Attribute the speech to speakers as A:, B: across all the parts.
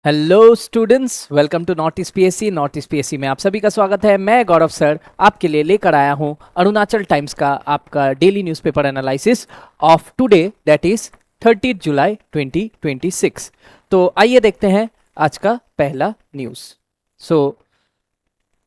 A: Hello students, welcome to North East PSC. North East PSC में आप सभी का स्वागत है। मैं गौरव सर आपके लिए लेकर आया हूं अरुणाचल टाइम्स का आपका daily newspaper analysis of today, that is 30 जुलाई 2026। तो आइए देखते हैं आज का पहला न्यूज़।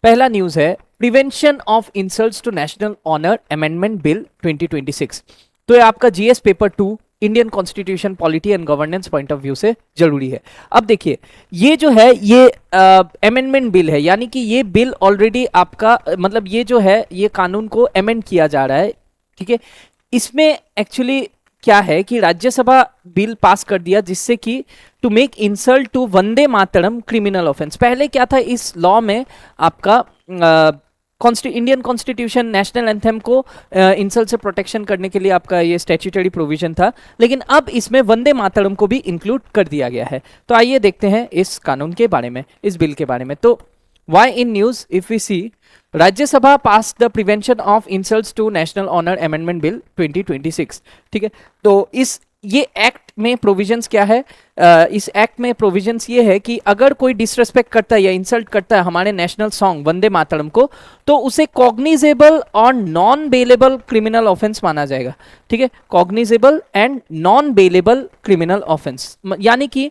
A: पहला न्यूज़ है prevention of insults to national honour amendment bill 2026। तो ये आपका GS paper 2 Indian constitution polity and governance point of view से जरूरी है। अब देखिए, ये जो है ये अमेंडमेंट बिल है, यानी कि ये बिल ऑलरेडी आपका मतलब ये जो है ये कानून को अमेंड किया जा रहा है। ठीक है, इसमें एक्चुअली क्या है कि राज्यसभा बिल पास कर दिया जिससे कि to make insult to Vande Mataram criminal offence. पहले क्या था इस लॉ में आपका इंडियन कॉन्स्टिट्यूशन नेशनल एंथम को इंसल्ट से प्रोटेक्शन करने के लिए आपका ये स्टैट्यूटरी प्रोविजन था, लेकिन अब इसमें वंदे मातरम को भी इंक्लूड कर दिया गया है। तो आइए देखते हैं इस कानून के बारे में, इस बिल के बारे में। तो why in news if we see, Rajya Sabha pass the prevention of insults to national honour amendment bill 2026। ठीक है, तो ये एक्ट में प्रोविजंस क्या है? इस एक्ट में प्रोविजंस ये है कि अगर कोई डिसरेस्पेक्ट करता है या इंसल्ट करता है हमारे नेशनल सॉन्ग वंदे मातरम को, तो उसे कॉग्निजेबल और नॉन बेलेबल क्रिमिनल ऑफेंस माना जाएगा। ठीक है, cognizable and non bailable criminal offence, यानी कि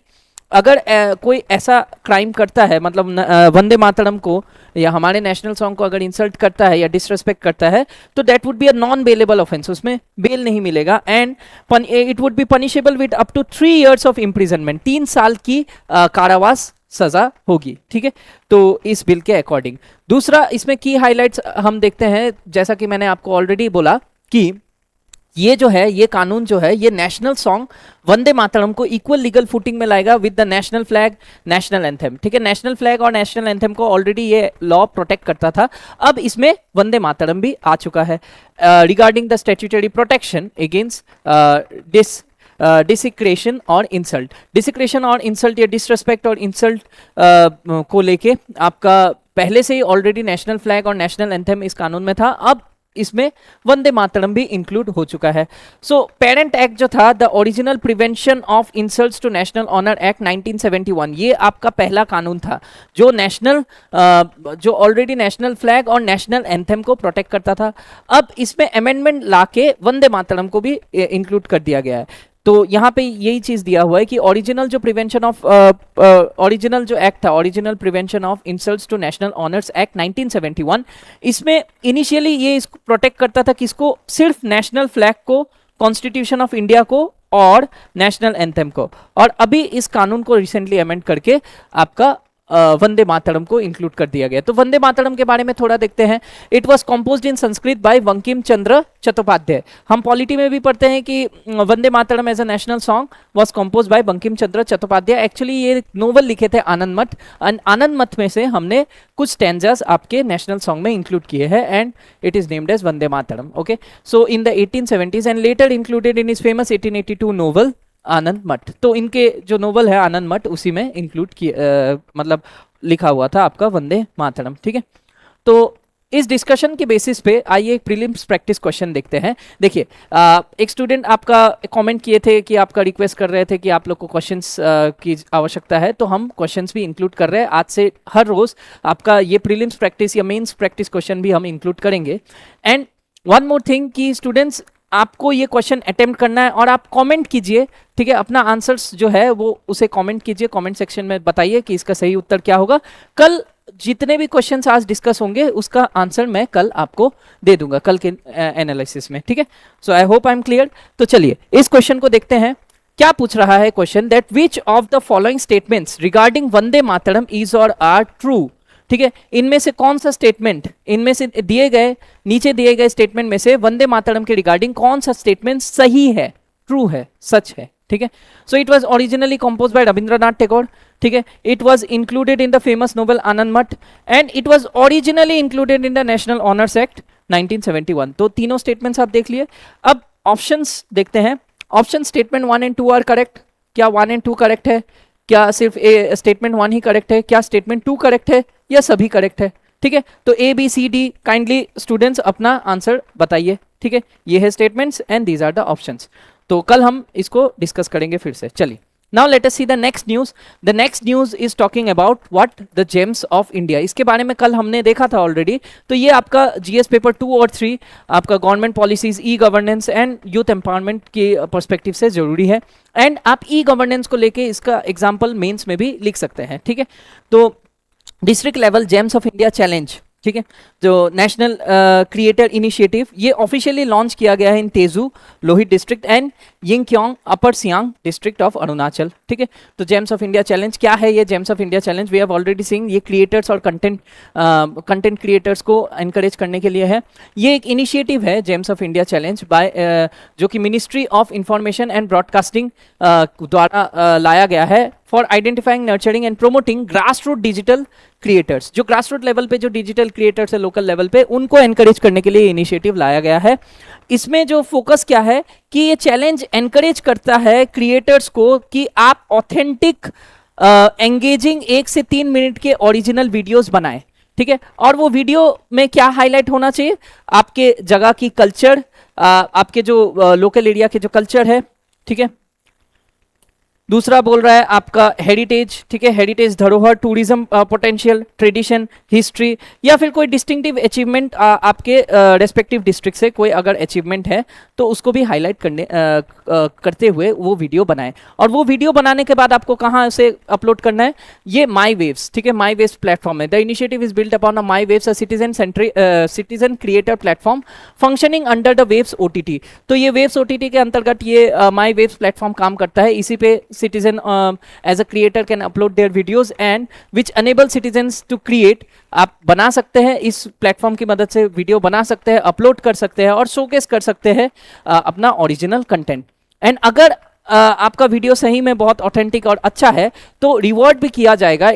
A: अगर कोई ऐसा क्राइम करता है, मतलब वंदे मातरम को या हमारे नेशनल सॉन्ग को अगर इंसल्ट करता है या डिसरेस्पेक्ट करता है, तो that would be a non bailable offence, उसमें बेल नहीं मिलेगा। And it would be punishable with up to 3 years of imprisonment, 3 साल की कारावास सजा होगी। ठीक है, तो इस बिल के अकॉर्डिंग। दूसरा इसमें की हाईलाइट्स हम देखते हैं, जैसा कि मैंने आपको ऑलरेडी बोला कि ये जो है ये कानून जो है ये नेशनल सॉन्ग वंदे मातरम को इक्वल लीगल फुटिंग में लाएगा with the national flag, national anthem. ठीक है, नेशनल फ्लैग और नेशनल एंथम को ऑलरेडी ये लॉ प्रोटेक्ट करता था, अब इसमें वंदे मातरम भी आ चुका है। Regarding the statutory protection against desecration और इंसल्ट, डिसिक्रेशन और इंसल्ट या डिसरेस्पेक्ट और इंसल्ट को लेके आपका पहले से ही ऑलरेडी नेशनल फ्लैग और नेशनल एंथम इस कानून में था, अब इसमें वंदे मातरम भी इंक्लूड हो चुका है। सो पेरेंट एक्ट जो था, the original prevention of insults to national honour act 1971, ये आपका पहला कानून था जो जो ऑलरेडी नेशनल फ्लैग और नेशनल एंथम को प्रोटेक्ट करता था। अब इसमें अमेंडमेंट लाके वंदे मातरम को भी इंक्लूड कर दिया गया है। तो यहाँ पे यही चीज दिया हुआ है कि ओरिजिनल जो प्रिवेंशन ऑफ ओरिजिनल जो एक्ट था, original prevention of insults to national honours act 1971, इसमें इनिशियली ये इसको प्रोटेक्ट करता था किसको? सिर्फ नेशनल फ्लैग को, कॉन्स्टिट्यूशन ऑफ इंडिया को और नेशनल एंथम को। और अभी इस कानून को रिसेंटली अमेंड करके आपका वंदे मातरम को इंक्लूड कर दिया गया। तो वंदे मातरम के बारे में थोड़ा देखते हैं। It was composed in Sanskrit by Bankim Chandra Chattopadhyay. हम पॉलिटी में भी पढ़ते हैं कि Vande Mataram as a national song was composed by Bankim Chandra Chattopadhyay. Actually ये नोवेल लिखे थे आनंद मठ, आनंद मठ में से हमने कुछ स्टैंजास आपके नेशनल सॉन्ग में इंक्लूड किए हैं and it is named as Vande Mataram. Okay, so in the 1870s and later included in his famous 1882 novel Anand Math. तो इनके जो नोवेल है आनंद मठ, उसी में इंक्लूड किया, मतलब लिखा हुआ था आपका वंदे मातरम। ठीक है, तो इस डिस्कशन के बेसिस पे आइए एक प्रीलिम्स प्रैक्टिस क्वेश्चन देखते हैं। देखिए, एक स्टूडेंट आपका कमेंट किए थे कि आपका रिक्वेस्ट कर रहे थे कि आप लोग को क्वेश्चंस की आवश्यकता है, तो हम क्वेश्चंस भी इंक्लूड कर रहे हैं। आज से हर रोज आपका ये प्रीलिम्स प्रैक्टिस या मेंस प्रैक्टिस क्वेश्चन भी हम इंक्लूड करेंगे। एंड वन मोर थिंग कि स्टूडेंट्स, आपको ये क्वेश्चन अटेम्प्ट करना है और आप कमेंट कीजिए। ठीक है, अपना आंसर्स जो है वो उसे कमेंट कीजिए, कमेंट सेक्शन में बताइए कि इसका सही उत्तर क्या होगा। कल जितने भी क्वेश्चंस आज डिस्कस होंगे उसका आंसर मैं कल आपको दे दूंगा कल के एनालिसिस में। ठीक है, so I hope I am clear. तो चलिए इस क्वेश्चन को देखते हैं। क्या पूछ रहा है question? That which of the following statements regarding Vande Mataram is और आर ट्रू। ठीक है, इनमें से कौन सा स्टेटमेंट, इनमें से नीचे दिए गए स्टेटमेंट में से वंदे मातरम के रिगार्डिंग कौन सा स्टेटमेंट सही है, ट्रू है, सच है? ठीक है, so it was originally composed by Rabindranath Tagore. ठीक है, it was included in the famous novel Anand Math and it was originally included in the national honours act 1971। तो तीनों स्टेटमेंट्स आप देख लिए। अब ऑप्शंस देखते हैं। Option statement 1 and 2 are correct. क्या 1 एंड 2 करेक्ट है? क्या सिर्फ स्टेटमेंट 1 ही करेक्ट है? क्या स्टेटमेंट 2 करेक्ट है या सभी करेक्ट है? ठीक है, तो A B C D kindly students अपना आंसर बताइए। ठीक है, ये है statements and these are the options. तो कल हम इसको डिस्कस करेंगे फिर से। चलिए Now let us see the next news. The next news is talking about what the gems of India. इसके बारे में कल हमने देखा था ऑलरेडी. तो ये आपका GS पेपर 2 और 3 आपका government policies, e governance and youth empowerment के पर्सपेक्टिव से जरूरी है. एंड आप ई गवर्नेंस को लेके इसका एग्जाम्पल मेंस में भी लिख सकते हैं. ठीक है, तो district level gems of India challenge, ठीक है, जो नेशनल क्रिएटर इनिशिएटिव, ये ऑफिशियली लॉन्च किया गया है in Tezu Lohit district and Yingkiong upper Siang district of Arunachal. ठीक है, तो जेम्स ऑफ इंडिया चैलेंज क्या है? ये gems of India challenge we have already seen, ये क्रिएटर्स और कंटेंट क्रिएटर्स को एनकरेज करने के लिए है. ये एक इनिशिएटिव है gems of India challenge by जो कि ministry of information and broadcasting द्वारा लाया गया है for identifying, nurturing and promoting grass root digital creators. जो ग्रास रूट लेवल पे जो डिजिटल क्रिएटर्स है लोकल लेवल पे, उनको एनकरेज करने के लिए इनिशिएटिव लाया गया है. इसमें जो फोकस क्या है कि ये चैलेंज एनकरेज करता है क्रिएटर्स को कि आप ऑथेंटिक एंगेजिंग 1 से 3 मिनट के ओरिजिनल वीडियोस बनाएं. ठीक है, और वो वीडियो में क्या हाईलाइट होना चाहिए? आपके जगह की कल्चर, आपके जो लोकल एरिया के जो कल्चर है. ठीक है, दूसरा बोल रहा है आपका हेरिटेज. ठीक है, हेरिटेज, धरोहर, टूरिज्म पोटेंशियल, ट्रेडिशन, हिस्ट्री, या फिर कोई डिस्टिंक्टिव अचीवमेंट आपके रेस्पेक्टिव डिस्ट्रिक्ट से कोई अगर अचीवमेंट है तो उसको भी हाईलाइट करते हुए वो वीडियो बनाएं. और वो वीडियो बनाने के बाद आपको कहाँ से अपलोड करना है? ये माई वेव्स. ठीक है, माई वेव्स प्लेटफॉर्म है. The initiative is built upon a my waves, a citizen creator platform functioning under the waves OTT. तो ये वेव्स OTT के अंतर्गत ये माई वेव्स प्लेटफॉर्म काम करता है. इसी पे citizen as a creator can upload their videos and which enable citizens to create. आप बना सकते हैं, इस प्लेटफॉर्म की मदद से वीडियो बना सकते हैं, अपलोड कर सकते हैं और शोकेस कर सकते हैं अपना ओरिजिनल कंटेंट. एंड अगर आपका वीडियो सही में बहुत ऑथेंटिक और अच्छा है तो रिवॉर्ड भी किया जाएगा.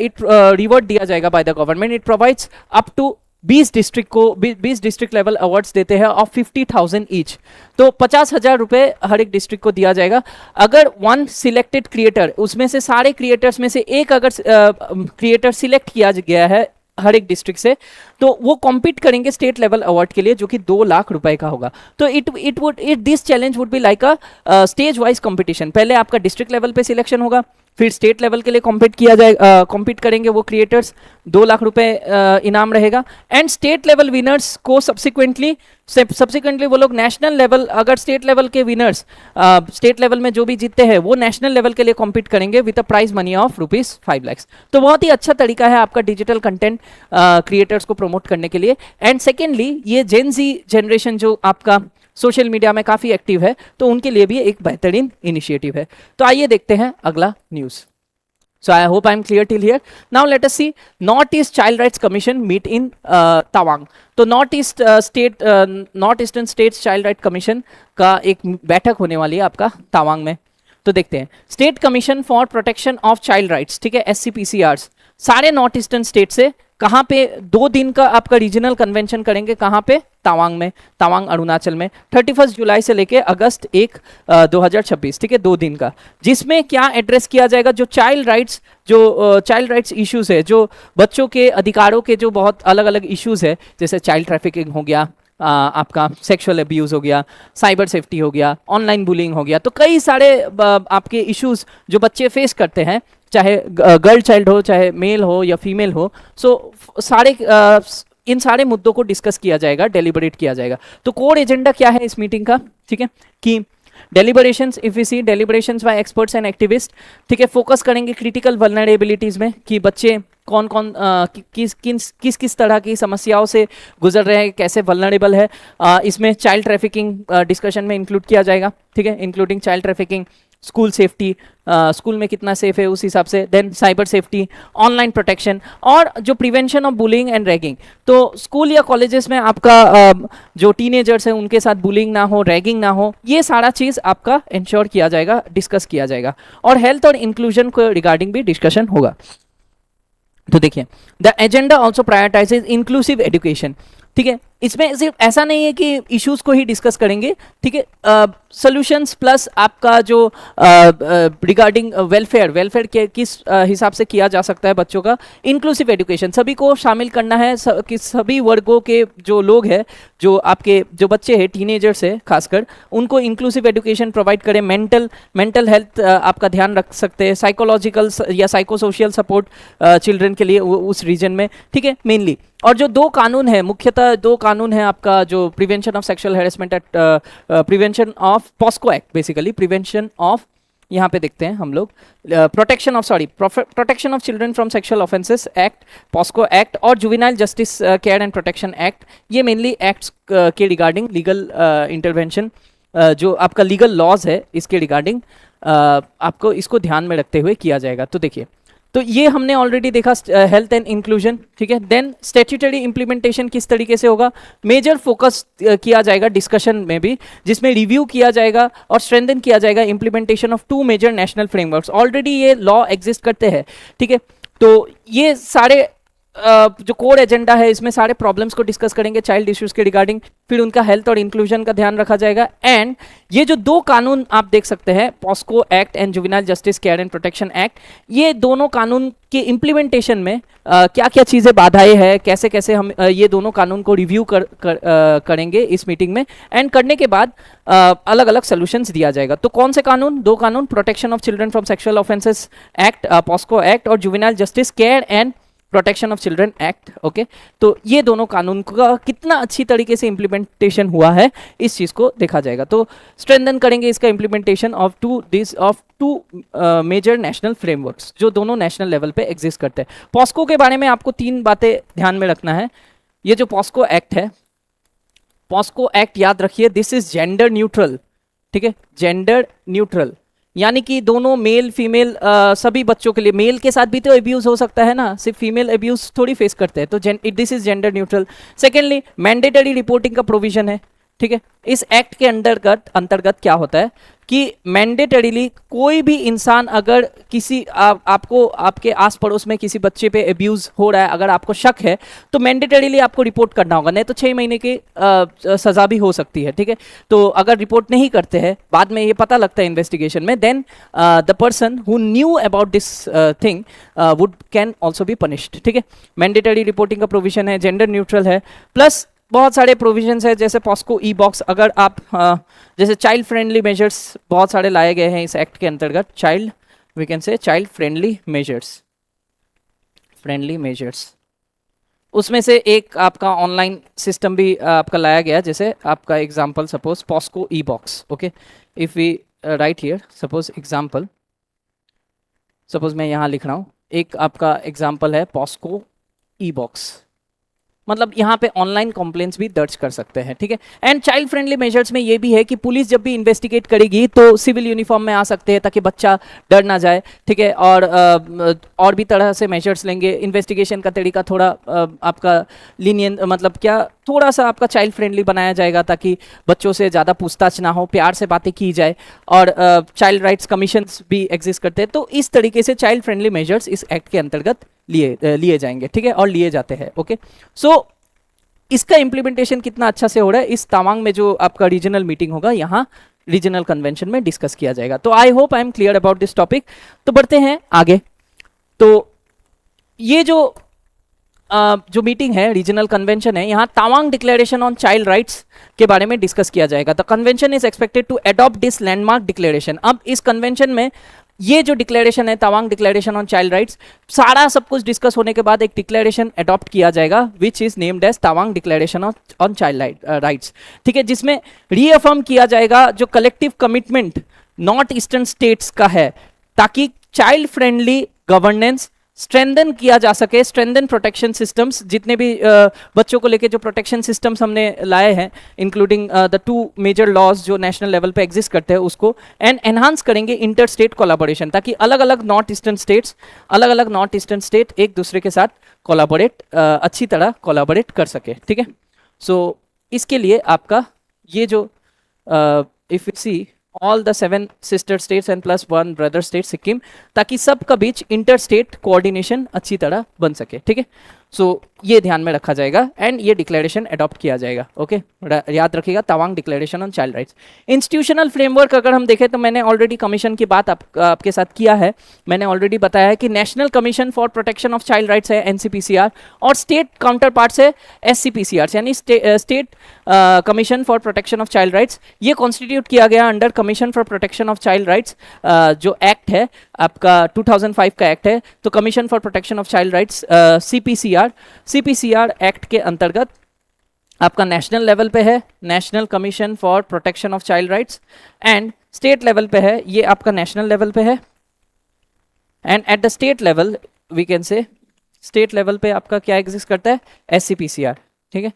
A: रिवॉर्ड दिया जाएगा by the government. It provides up to 20 district को 20 डिस्ट्रिक्ट लेवल अवार्ड्स देते हैं ऑफ 50,000 ईच. तो 50,000 रुपए हर एक डिस्ट्रिक्ट को दिया जाएगा. अगर वन सिलेक्टेड क्रिएटर, उसमें से सारे क्रिएटर्स में से एक अगर क्रिएटर सिलेक्ट किया गया है हर एक डिस्ट्रिक्ट से, तो वो कॉम्पीट करेंगे स्टेट लेवल अवार्ड के लिए जो कि 2 लाख रुपए का होगा. तो this challenge would be like a stage wise competition. पहले आपका डिस्ट्रिक्ट लेवल पे सिलेक्शन होगा, फिर स्टेट लेवल के लिए कॉम्पीट किया जाएगा, कॉम्पीट करेंगे वो क्रिएटर्स, 2 लाख रुपए इनाम रहेगा. एंड स्टेट लेवल विनर्स को सब्सिक्वेंटली वो लोग नेशनल लेवल, अगर स्टेट लेवल के विनर्स स्टेट लेवल में जो भी जीतते हैं वो नेशनल लेवल के लिए कॉम्पीट करेंगे with a prize money of ₹5 lakh. तो बहुत ही अच्छा तरीका है आपका डिजिटल कंटेंट क्रिएटर्स को प्रमोट करने के लिए. एंड सेकेंडली, ये जेन जी जनरेशन जो आपका सोशल मीडिया में काफ़ी एक्टिव है, तो उनके लिए भी एक बेहतरीन इनिशिएटिव है. तो आइए देखते हैं अगला news. So I hope I'm clear till here. Now let us see North East Child Rights Commission meet in Tawang. तो north eastern states child right commission का एक बैठक होने वाली है आपका तवांग में. तो देखते हैं. State commission for protection of child rights, ठीक है, SCPCRs, सारे नॉर्थ ईस्टर्न स्टेट से कहाँ पे 2 दिन का आपका रीजनल कन्वेंशन करेंगे. कहाँ पे? तवांग में, तवांग अरुणाचल में, 31 जुलाई से लेके अगस्त 1 2026. ठीक है, 2 दिन का, जिसमें क्या एड्रेस किया जाएगा? जो चाइल्ड राइट्स इश्यूज है, जो बच्चों के अधिकारों के जो बहुत अलग अलग इश्यूज है, जैसे चाइल्ड ट्रैफिकिंग हो गया, आपका सेक्सुअल अब्यूज हो गया, साइबर सेफ्टी हो गया, ऑनलाइन बुलिंग हो गया. तो कई सारे आपके इश्यूज जो बच्चे फेस करते हैं, चाहे गर्ल चाइल्ड हो, चाहे मेल हो या फीमेल हो. सो इन सारे मुद्दों को डिस्कस किया जाएगा, डेलिबरेट किया जाएगा. तो कोर एजेंडा क्या है इस मीटिंग का? ठीक है, कि deliberations, if we see deliberations by experts and activist. ठीक है, फोकस करेंगे क्रिटिकल वल्नरेबिलिटीज में कि बच्चे कौन किस तरह की समस्याओं से गुजर रहे हैं, कैसे वल्नरेबल है. इसमें चाइल्ड ट्रैफिकिंग डिस्कशन में इंक्लूड किया जाएगा. ठीक है, including child trafficking, school safety, school में कितना सेफ है उस हिसाब से, then cyber safety, online protection और जो prevention of bullying and ragging. तो स्कूल या कॉलेजेस में आपका जो टीनेजर्स हैं उनके साथ बुलिंग ना हो, रैगिंग ना हो, ये सारा चीज़ आपका इंश्योर किया जाएगा, डिस्कस किया जाएगा. और हेल्थ और इंक्लूजन को रिगार्डिंग भी डिस्कशन होगा. तो देखिए, the agenda also prioritises inclusive education. ठीक है। इसमें सिर्फ ऐसा नहीं है कि इश्यूज को ही डिस्कस करेंगे, ठीक है, सॉल्यूशंस प्लस आपका जो रिगार्डिंग वेलफेयर के किस हिसाब से किया जा सकता है बच्चों का, इंक्लूसिव एजुकेशन सभी को शामिल करना है, कि सभी वर्गों के जो लोग हैं, जो आपके जो बच्चे हैं, टीनेजर्स है खासकर, उनको इंक्लूसिव एजुकेशन प्रोवाइड करें, मेंटल हेल्थ आपका ध्यान रख सकते हैं, साइकोलॉजिकल या साइको सोशल सपोर्ट चिल्ड्रन के लिए उस रीजन में, ठीक है, मेनली। और जो दो कानून है, मुख्यतः दो कानून है आपका, जो prevention of sexual harassment at prevention of POCSO act, basically prevention of, यहाँ पे देखते हैं हम लोग, protection of children from sexual offences act, POCSO act, और juvenile justice care and protection act. ये मेनली एक्ट्स के रिगार्डिंग लीगल इंटरवेंशन, जो आपका लीगल लॉज है इसके रिगार्डिंग आपको इसको ध्यान में रखते हुए किया जाएगा। तो देखिए, तो ये हमने ऑलरेडी देखा हेल्थ एंड इंक्लूजन, ठीक है। देन स्टैट्यूटरी इंप्लीमेंटेशन किस तरीके से होगा, मेजर फोकस किया जाएगा डिस्कशन में भी, जिसमें रिव्यू किया जाएगा और स्ट्रेंथन किया जाएगा implementation of 2 major national frameworks. Already ये लॉ एग्जिस्ट करते हैं, ठीक है। तो ये सारे जो कोर एजेंडा है, इसमें सारे प्रॉब्लम्स को डिस्कस करेंगे चाइल्ड इश्यूज के रिगार्डिंग, फिर उनका हेल्थ और इंक्लूजन का ध्यान रखा जाएगा। एंड ये जो दो कानून आप देख सकते हैं, POCSO act and juvenile justice care and protection act, ये दोनों कानून के इम्प्लीमेंटेशन में क्या क्या चीज़ें बाधाएं हैं, कैसे कैसे हम ये दोनों कानून को रिव्यू करेंगे इस मीटिंग में, एंड करने के बाद अलग अलग सोल्यूशंस दिया जाएगा। तो कौन से कानून, दो कानून, protection of children from sexual offences act POCSO act, और juvenile justice care and protection of children act, okay. तो ये दोनों कानून का कितना अच्छी तरीके से इम्प्लीमेंटेशन हुआ है, इस चीज को देखा जाएगा। तो स्ट्रेंथन करेंगे इसका implementation of two major national frameworks, जो दोनों नेशनल लेवल पे एग्जिस्ट करते हैं। पॉस्को के बारे में आपको 3 बातें ध्यान में रखना है। ये जो पॉस्को एक्ट है, पॉस्को एक्ट याद रखिए, दिस इज जेंडर न्यूट्रल, ठीक है, जेंडर न्यूट्रल, यानी कि दोनों मेल फीमेल सभी बच्चों के लिए, मेल के साथ भी तो अब्यूज हो सकता है ना, सिर्फ फीमेल अब्यूज थोड़ी फेस करते हैं, तो this is gender neutral. Secondly, mandatory reporting का प्रोविजन है, ठीक है। इस एक्ट के अंतर्गत क्या होता है कि मैंडेटरीली कोई भी इंसान अगर किसी आपको आपके आस पड़ोस में किसी बच्चे पे अब्यूज हो रहा है, अगर आपको शक है, तो मैंडेटरीली आपको रिपोर्ट करना होगा, नहीं तो 6 महीने की सजा भी हो सकती है, ठीक है। तो अगर रिपोर्ट नहीं करते हैं, बाद में ये पता लगता है इन्वेस्टिगेशन में, then the person who knew about this thing would can also be punished, ठीक है। मैंडेटरी रिपोर्टिंग का प्रोविजन है, जेंडर न्यूट्रल है, प्लस बहुत सारे प्रोविजंस है, जैसे पॉस्को ई बॉक्स, अगर आप जैसे चाइल्ड फ्रेंडली मेजर्स बहुत सारे लाए गए हैं इस एक्ट के अंतर्गत, we can say child friendly measures, उसमें से एक आपका ऑनलाइन सिस्टम भी आपका लाया गया, जैसे आपका example suppose POCSO e box, okay. If we write here suppose example, suppose मैं यहाँ लिख रहा हूँ, एक आपका एग्जांपल है पॉस्को ई बॉक्स, मतलब यहाँ पे ऑनलाइन कंप्लेंट्स भी दर्ज कर सकते हैं, ठीक है। एंड चाइल्ड फ्रेंडली मेजर्स में ये भी है कि पुलिस जब भी इन्वेस्टिगेट करेगी तो सिविल यूनिफॉर्म में आ सकते हैं, ताकि बच्चा डर ना जाए, ठीक है। और भी तरह से मेजर्स लेंगे, इन्वेस्टिगेशन का तरीका थोड़ा आपका लीनियंट, मतलब क्या, थोड़ा सा आपका चाइल्ड फ्रेंडली बनाया जाएगा, ताकि बच्चों से ज़्यादा पूछताछ ना हो, प्यार से बातें की जाए, और चाइल्ड राइट्स कमीशंस भी एग्जिस्ट करते हैं। तो इस तरीके से चाइल्ड फ्रेंडली मेजर्स इस एक्ट के अंतर्गत लिए जाएंगे, ठीक है, और लिए जाते हैं, ओके। सो इसका इम्प्लीमेंटेशन कितना अच्छा से हो रहा है, इस तवांग में जो आपका रीजनल मीटिंग होगा, यहाँ रीजनल कन्वेंशन में डिस्कस किया जाएगा। तो I hope I am clear about this topic. तो बढ़ते हैं आगे। तो ये जो मीटिंग है, रीजनल कन्वेंशन है, यहाँ Tawang declaration on child rights के बारे में डिस्कस किया जाएगा। The convention is expected to adopt this landmark declaration. अब इस कन्वेंशन में ये जो डिक्लेरेशन है, Tawang declaration on child rights, सारा सब कुछ डिस्कस होने के बाद एक डिक्लेरेशन अडॉप्ट किया जाएगा, which is named as Tawang declaration on child rights, ठीक है, जिसमें रीअफर्म किया जाएगा जो collective commitment north eastern states का है, ताकि चाइल्ड फ्रेंडली गवर्नेंस स्ट्रेंथन किया जा सके, स्ट्रेंथन प्रोटेक्शन सिस्टम्स, जितने भी बच्चों को लेके जो प्रोटेक्शन सिस्टम्स हमने लाए हैं, इंक्लूडिंग द 2 मेजर लॉज जो नेशनल लेवल पे एग्जिस्ट करते हैं उसको, एंड एनहांस करेंगे इंटर स्टेट कोलैबोरेशन, ताकि अलग अलग नॉर्थ ईस्टर्न स्टेट एक दूसरे के साथ अच्छी तरह कोलैबोरेट कर सके, ठीक है। सो इसके लिए आपका ये जो if you see all the 7 sister states and plus 1 brother state Sikkim, ताकि सबका बीच इंटर स्टेट कोऑर्डिनेशन अच्छी तरह बन सके, ठीक है। सो ये ध्यान में रखा जाएगा एंड ये डिक्लेरेशन अडॉप्ट किया जाएगा। ओके याद रखिएगा, Tawang declaration on child rights. Institutional framework अगर हम देखें तो मैंने ऑलरेडी कमीशन की बात आपके साथ किया है। मैंने ऑलरेडी बताया है कि national commission for protection of child rights है एनसीपीसीआर, और स्टेट काउंटर पार्ट्स है एससीपीसीआर, यानी state commission for protection of child rights. ये कॉन्स्टिट्यूट किया गया under commission for protection of child rights, जो एक्ट है आपका 2005 का एक्ट है। तो commission for protection of child rights CPCR act के अंतर्गत आपका नेशनल लेवल पे है national commission for protection of child rights, and state level पे है ये आपका नेशनल लेवल पे है, and at the state level we can say state level पे आपका क्या एग्जिस्ट करता है, एससीपीसीआर। ठीक है,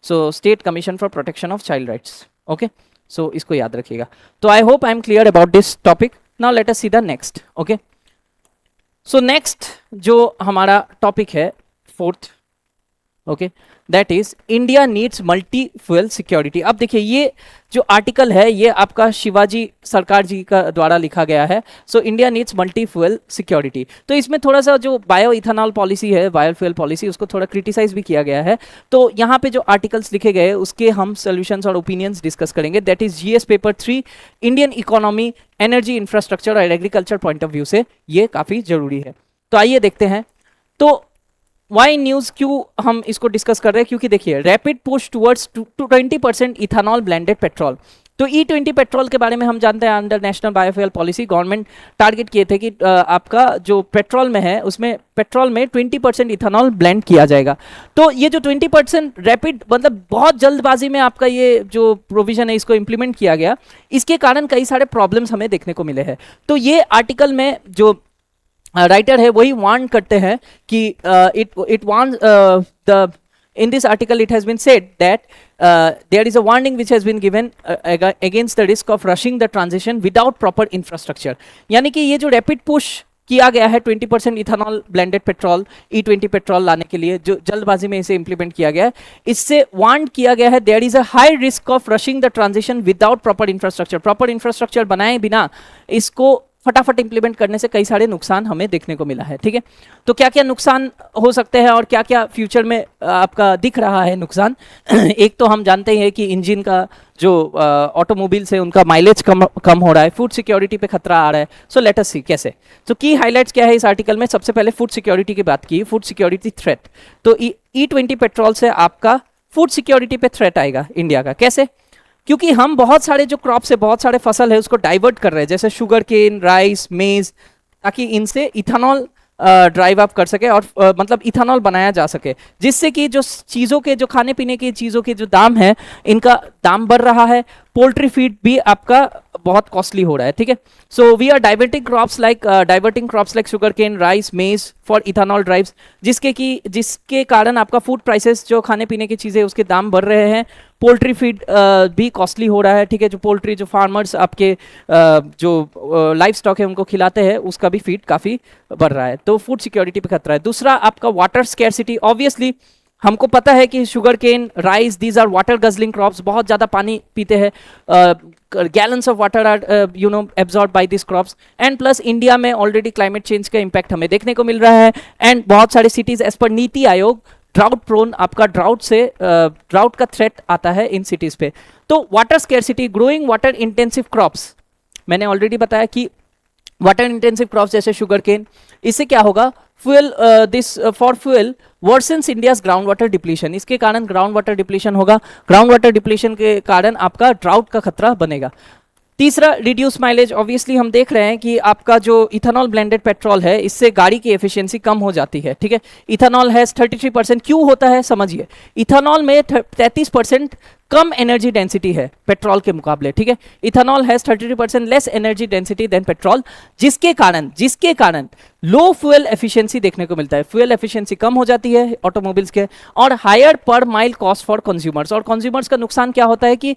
A: so state commission for protection of child rights. Okay, so इसको याद रखिएगा। तो I hope I am clear about this topic. Now let us see the next. Okay, so next जो हमारा टॉपिक है fourth, okay, that is India needs multi fuel security. अब देखिए ये जो आर्टिकल है ये आपका शिवाजी सरकार जी का द्वारा लिखा गया है। So India needs multi fuel security. तो इसमें थोड़ा सा जो बायो इथेनॉल पॉलिसी है, बायोफ्यूल पॉलिसी, उसको थोड़ा क्रिटिसाइज भी किया गया है। तो यहाँ पे जो आर्टिकल्स लिखे गए उसके हम सोल्यूशंस और ओपिनियंस डिस्कस करेंगे। That is GS paper 3 Indian economy, energy, infrastructure और एग्रीकल्चर पॉइंट ऑफ व्यू से ये काफ़ी जरूरी है। तो आइए देखते हैं। तो वाई न्यूज़ क्यों हम इसको डिस्कस कर रहे हैं, क्योंकि देखिए rapid push towards 20% ethanol blended petrol. तो E20 पेट्रोल के बारे में हम जानते हैं under national biofuel policy government target किए थे कि आपका जो पेट्रोल में है उसमें पेट्रोल में 20% इथेनॉल ब्लेंड किया जाएगा। तो ये जो 20% रैपिड मतलब बहुत जल्दबाजी में आपका ये जो प्रोविजन है इसको इम्प्लीमेंट किया गया, इसके कारण कई सारे प्रॉब्लम्स हमें देखने को मिले हैं। तो ये आर्टिकल में जो राइटर है वही वार्न करते हैं कि it warns in this article it has been said that there is a warning which has been given against the risk of rushing the transition without proper infrastructure। यानी कि ये जो रैपिड पुश किया गया है 20% ethanol blended petrol E20 petrol लाने के लिए, जो जल्दबाजी में इसे इंप्लीमेंट किया गया है, इससे वार्न किया गया है there is a high risk of rushing the transition without proper infrastructure. Proper infrastructure बनाए बिना इसको फटाफट इंप्लीमेंट करने से कई सारे नुकसान हमें देखने को मिला है। ठीक है, तो क्या क्या नुकसान हो सकते हैं और क्या क्या फ्यूचर में आपका दिख रहा है नुकसान। एक तो हम जानते हैं कि इंजन का जो ऑटोमोबाइल्स है उनका माइलेज कम हो रहा है, फूड सिक्योरिटी पे खतरा आ रहा है। सो लेट अस सी कैसे। तो की हाइलाइट्स क्या है इस आर्टिकल में। सबसे पहले फूड सिक्योरिटी की बात की, फूड सिक्योरिटी थ्रेट। तो E20 पेट्रोल से आपका फूड सिक्योरिटी पे थ्रेट आएगा इंडिया का। कैसे? क्योंकि हम बहुत सारे जो क्रॉप्स है, बहुत सारे फसल है उसको डाइवर्ट कर रहे हैं, जैसे शुगर केन, राइस, मेज, ताकि इनसे इथेनॉल ड्राइव अप कर सके और मतलब इथेनॉल बनाया जा सके, जिससे कि जो चीज़ों के जो खाने पीने की चीज़ों के जो दाम है इनका दाम बढ़ रहा है। पोल्ट्री फीड भी आपका बहुत कॉस्टली हो रहा है। ठीक है, so we are diverting crops like sugar cane, rice, maize for ethanol drives, जिसके कारण आपका फूड प्राइसेस जो खाने पीने की चीज़ें उसके दाम बढ़ रहे हैं। पोल्ट्री फीड भी कॉस्टली हो रहा है। ठीक है, जो पोल्ट्री जो फार्मर्स आपके जो लाइफ स्टॉक है उनको खिलाते हैं उसका भी फीड काफ़ी बढ़ रहा है। तो फूड सिक्योरिटी पे खतरा है। दूसरा आपका वाटर स्कैरसिटी। ऑब्वियसली हमको पता है कि sugar cane, rice, these are water guzzling crops, बहुत ज़्यादा पानी पीते हैं। Gallons of water are absorb by this crops, and plus India में ऑलरेडी क्लाइमेट चेंज का इम्पैक्ट हमें देखने को मिल रहा है। एंड बहुत सारे cities as per NITI Aayog drought prone, आपका ड्राउट का थ्रेट आता है इन सिटीज़ पे। तो water scarcity, growing water intensive crops, मैंने ऑलरेडी बताया कि वाटर इंटेंसिव क्रॉप्स जैसे शुगर केन, इससे क्या होगा, for fuel versus India's ground water depletion. इसके कारण ग्राउंड वाटर डिप्लीशन होगा। ग्राउंड वाटर डिप्लीशन के कारण आपका ड्राउट का खतरा बनेगा। तीसरा, रिड्यूस माइलेज। ऑब्वियसली हम देख रहे हैं कि आपका जो इथेनॉल ब्लेंडेड पेट्रोल है इससे गाड़ी की एफिशिएंसी कम हो जाती है। ठीक है, इथेनॉल हैज 33%। क्यों होता है समझिए, इथेनॉल में 33% कम एनर्जी डेंसिटी है पेट्रोल के मुकाबले। ठीक है, ethanol has 33% less energy density than petrol, जिसके कारण लो फ्यूल एफिशिएंसी देखने को मिलता है। फ्यूल एफिशिएंसी कम हो जाती है ऑटोमोबाइल्स के, और higher per mile cost for consumers. और कंज्यूमर्स का नुकसान क्या होता है कि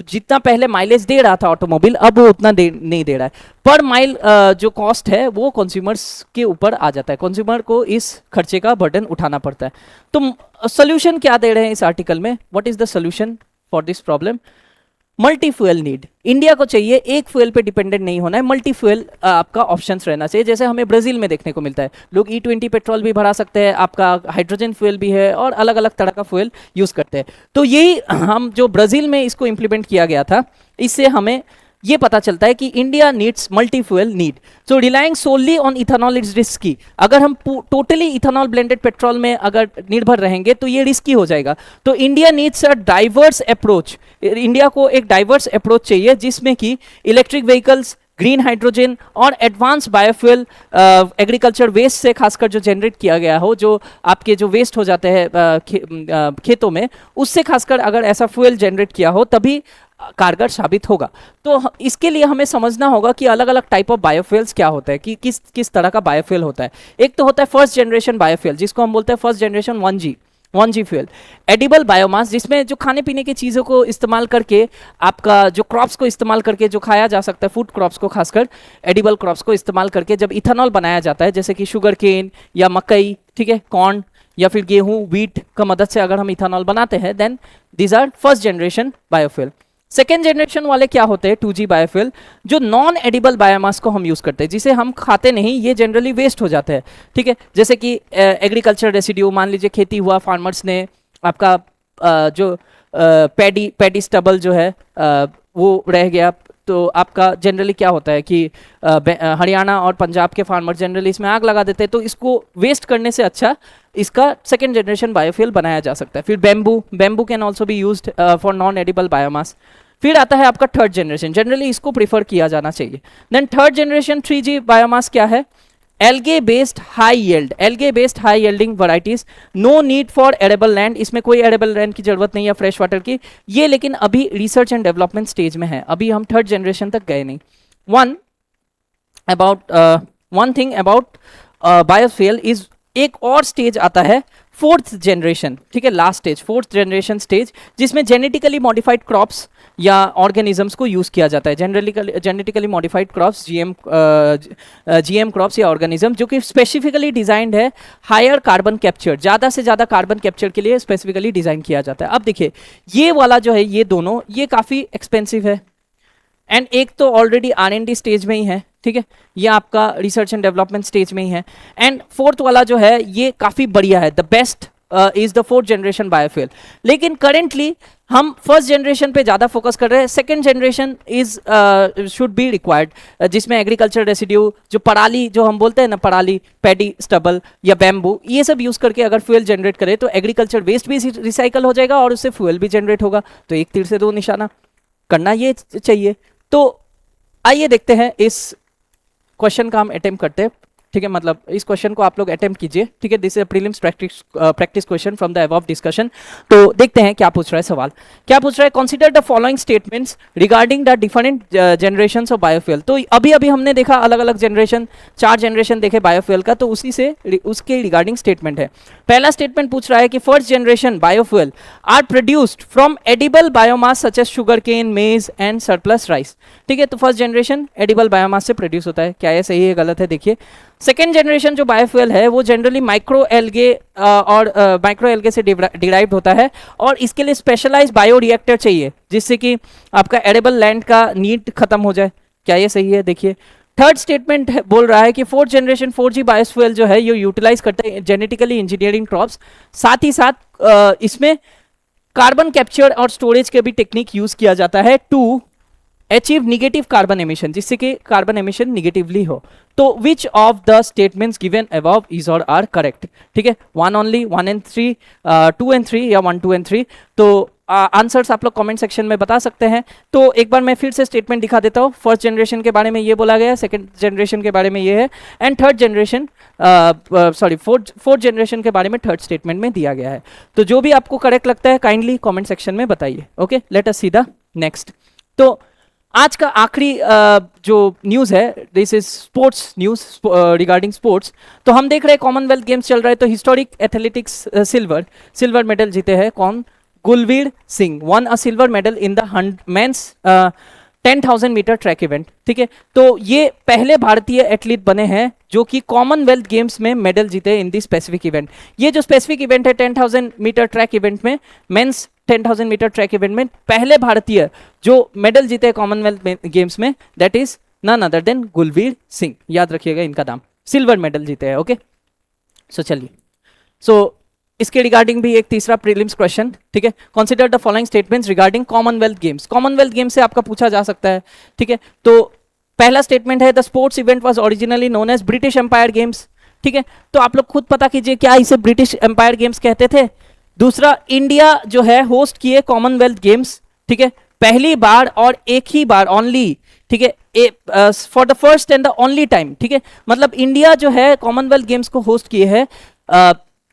A: जितना पहले माइलेज दे रहा था ऑटोमोबाइल, अब वो उतना नहीं दे रहा है। पर माइल जो कॉस्ट है वो कंज्यूमर्स के ऊपर आ जाता है, कंज्यूमर को इस खर्चे का बर्डन उठाना पड़ता है। तो सोल्यूशन क्या दे रहे हैं इस आर्टिकल में, what is the solution for this problem. Multi fuel need, India को चाहिए एक फ्यूल पे डिपेंडेंट नहीं होना है, मल्टी फ्यूल आपका ऑप्शंस रहना चाहिए, जैसे हमें ब्राजील में देखने को मिलता है, लोग E20 पेट्रोल भी भरा सकते हैं, आपका हाइड्रोजन फ्यूल भी है और अलग अलग तरह का फ्यूल यूज करते हैं। तो यही हम जो ब्राजील में इसको इंप्लीमेंट किया गया था, इससे हमें ये पता चलता है कि India needs multi fuel need. So relying solely on ethanol is risky, अगर हम टोटली इथेनॉल ब्लेंडेड पेट्रोल में अगर निर्भर रहेंगे तो ये रिस्की हो जाएगा। तो India needs a diverse approach, India को एक डाइवर्स अप्रोच चाहिए जिसमें कि इलेक्ट्रिक व्हीकल्स, ग्रीन हाइड्रोजन और एडवांस बायोफ्यूल एग्रीकल्चर वेस्ट से खासकर जो जनरेट किया गया हो, जो आपके जो वेस्ट हो जाते हैं खेतों में, उससे खासकर अगर ऐसा फ्यूल जनरेट किया हो तभी कारगर साबित होगा। तो इसके लिए हमें समझना होगा कि अलग अलग टाइप ऑफ बायोफ्यूल्स क्या होता है, कि किस किस तरह का बायोफ्यूल होता है। एक तो होता है फर्स्ट जनरेशन बायोफ्यूल, जिसको हम बोलते हैं first generation 1G fuel, edible biomass, जिसमें जो खाने पीने की चीज़ों को इस्तेमाल करके, आपका जो क्रॉप्स को इस्तेमाल करके जो खाया जा सकता है, फूड क्रॉप्स को, खासकर एडिबल क्रॉप्स को इस्तेमाल करके जब इथेनॉल बनाया जाता है, जैसे कि शुगर केन या मकई, ठीक है, कॉर्न या फिर गेहूं, व्हीट का मदद से अगर हम इथेनॉल बनाते हैं, then these are first generation biofuel. Second generation वाले क्या होते हैं, 2G बायोफ्यूल, जो नॉन एडिबल बायोमास को हम यूज करते हैं, जिसे हम खाते नहीं, ये जनरली वेस्ट हो जाते हैं, ठीक है, जैसे कि एग्रीकल्चर रेसिड्यू, मान लीजिए खेती हुआ, फार्मर्स ने आपका जो पैडी स्टबल जो है वो रह गया, तो आपका जनरली क्या होता है कि हरियाणा और पंजाब के फार्मर जनरली इसमें आग लगा देते हैं, तो इसको वेस्ट करने से अच्छा इसका सेकेंड जनरेशन बायोफ्यूल बनाया जा सकता है। फिर bamboo can also be used for non edible biomass. फिर आता है आपका थर्ड जनरेशन, जनरली इसको प्रीफर किया जाना चाहिए। Then third generation 3G biomass क्या है, algae based high yield, algae based high yielding varieties, no need for arable land, इसमें कोई एरेबल लैंड की जरूरत नहीं है, फ्रेश वाटर की, ये लेकिन अभी रिसर्च एंड डेवलपमेंट स्टेज में है, अभी हम थर्ड जनरेशन तक गए नहीं। One thing about biofuel is, एक और स्टेज आता है फोर्थ जनरेशन, ठीक है, last stage, fourth generation stage, जिसमें जेनेटिकली मॉडिफाइड क्रॉप्स या ऑर्गेनिजम्स को यूज किया जाता है, genetically modified crops, GM crops या ऑर्गेनिज्म, जो कि स्पेसिफिकली डिजाइंड है हायर कार्बन कैप्चर, ज़्यादा से ज़्यादा कार्बन कैप्चर के लिए स्पेसिफिकली डिजाइन किया जाता है। अब देखिए ये वाला जो है, ये दोनों, ये काफ़ी एक्सपेंसिव है, एंड एक तो ऑलरेडी R&D स्टेज में ही है, ठीक है, ये आपका रिसर्च एंड डेवलपमेंट स्टेज में ही है, एंड फोर्थ वाला जो है ये काफ़ी बढ़िया है, the best is the fourth generation biofuel. लेकिन करेंटली हम फर्स्ट जनरेशन पे ज़्यादा फोकस कर रहे हैं, second generation is should be required, जिसमें एग्रीकल्चर रेसिड्यू, जो पराली, जो हम बोलते हैं ना, पराली, पैडी स्टबल या बैम्बू, ये सब यूज़ करके अगर फ्यूल जनरेट करें तो एग्रीकल्चर वेस्ट भी रिसाइकल हो जाएगा और उससे फ्यूल भी जनरेट होगा। तो एक तीर से दो निशाना, करना ये चाहिए। तो आइए देखते हैं इस क्वेश्चन का हम अटेम्प्ट करते हैं, ठीक है, मतलब इस क्वेश्चन को आप लोग अटेम्प्ट कीजिए, ठीक है, this is prelims practice question from the above discussion. तो देखते हैं क्या पूछ रहा है सवाल, क्या पूछ रहा है, consider the following statements regarding the different generations of biofuel. तो अभी अभी हमने देखा अलग अलग जनरेशन, 4 जनरेशन देखे बायोफ्यूल का, तो उसी से उसके रिगार्डिंग स्टेटमेंट है। पहला स्टेटमेंट पूछ रहा है कि first generation biofuel are produced from edible biomass such as sugar cane, maize and surplus rice, ठीक है, तो फर्स्ट जनरेशन एडिबल बायोमास से प्रोड्यूस होता है। क्या ये सही है गलत है, देखिए। सेकेंड जनरेशन जो बायोफ्यूल है वो जनरली माइक्रो एल्गे से डिराइव्ड होता है, और इसके लिए स्पेशलाइज्ड बायो रिएक्टर चाहिए, जिससे कि आपका एडिबल लैंड का नीड खत्म हो जाए। क्या ये सही है, देखिए। थर्ड स्टेटमेंट बोल रहा है कि फोर्थ जनरेशन 4G बायोफ्यूल जो है ये यूटिलाइज करते हैं जेनेटिकली इंजीनियरिंग क्रॉप्स, साथ ही साथ इसमें कार्बन कैप्चर और स्टोरेज के भी टेक्निक यूज किया जाता है to achieve negative carbon emission, जिससे कि कार्बन एमिशन निगेटिवली हो। तो which of the statements given above is और आर करेक्ट, ठीक है, 1 ओनली, 1 and 3, 2 and 3 या 1, 2 and 3। तो आंसर्स आप लोग कमेंट सेक्शन में बता सकते हैं। तो एक बार मैं फिर से स्टेटमेंट दिखा देता हूँ। फर्स्ट जनरेशन के बारे में ये बोला गया है, सेकंड जनरेशन के बारे में ये है, and third generation fourth generation के बारे में थर्ड स्टेटमेंट में दिया गया है। तो जो भी आपको करेक्ट लगता है काइंडली कमेंट सेक्शन में बताइए। Okay, late us see the next. तो आज का आखिरी जो न्यूज़ है, this is sports news regarding sports. तो हम देख रहे हैं कॉमनवेल्थ गेम्स चल रहा है, तो हिस्टोरिक एथलेटिक्स सिल्वर मेडल जीते हैं कौन, Gulveer Singh won a silver medal in the men's 10,000 metre track event, ठीक है। तो ये पहले भारतीय एथलीट बने हैं जो कि कॉमनवेल्थ गेम्स में मेडल जीते इन दी स्पेसिफिक इवेंट। ये जो स्पेसिफिक इवेंट है 10,000 मीटर ट्रैक इवेंट में मेंस 10,000 मीटर ट्रैक इवेंट में पहले भारतीय जो मेडल जीते कॉमनवेल्थ गेम्स में, that is none other than Gulveer Singh, याद रखिएगा इनका नाम, सिल्वर मेडल जीते हैं। ओके, सो चलिए, सो इसके रिगार्डिंग भी एक तीसरा प्रीलिम्स क्वेश्चन, ठीक है। Consider the following statements regarding Commonwealth games. Commonwealth games से आपका पूछा जा सकता है, ठीक है। तो पहला स्टेटमेंट है the sports event was originally known as British Empire Games, ठीक है। तो आप लोग खुद पता कीजिए क्या इसे ब्रिटिश एम्पायर गेम्स कहते थे। दूसरा, इंडिया जो है होस्ट किए कॉमनवेल्थ गेम्स, ठीक है, पहली बार और एक ही बार ओनली, ठीक है, for the first and the only time, ठीक है। मतलब इंडिया जो है कॉमनवेल्थ गेम्स को होस्ट किए है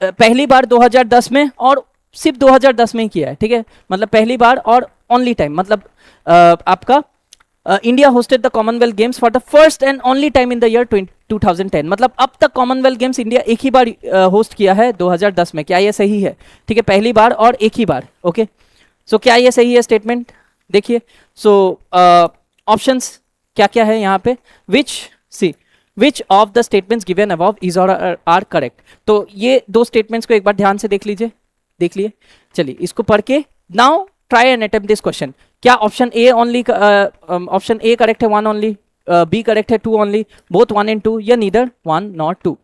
A: पहली बार 2010 में, और सिर्फ 2010 में ही किया है, ठीक है। मतलब पहली बार और ओनली टाइम, मतलब आपका India hosted the Commonwealth games for the first and only time in the year 2010। मतलब अब तक कॉमनवेल्थ गेम्स इंडिया एक ही बार होस्ट किया है 2010 में। क्या ये सही है? ठीक है, पहली बार और एक ही बार। ओके, सो क्या ये सही है स्टेटमेंट? देखिए, सो ऑप्शंस क्या क्या है यहाँ पे, विच of the statements given above is और आर करेक्ट। तो ये दो स्टेटमेंट्स को एक बार ध्यान से देख लीजिए, देख लिए। चलिए इसको पढ़ के now try and attempt this question. क्या option A only, option A correct है 1 ओनली, बी करेक्ट है 2 ओनली, बोथ 1 and 2, या नीदर 1 nor 2।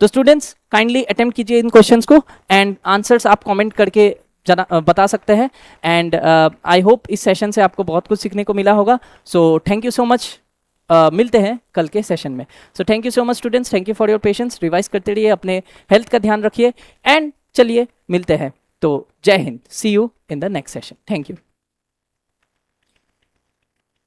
A: तो स्टूडेंट्स काइंडली अटेम्प्ट कीजिए इन क्वेश्चंस को एंड आंसर्स आप कमेंट करके बता सकते हैं। एंड आई होप इस सेशन से आपको बहुत कुछ सीखने को मिला होगा। So thank you so much, मिलते हैं कल के सेशन में। So thank you so much students, thank you for your patience. Revise करते रहिए, अपने हेल्थ का ध्यान रखिए एंड चलिए मिलते हैं। तो जय हिंद, see you in the next session, thank you.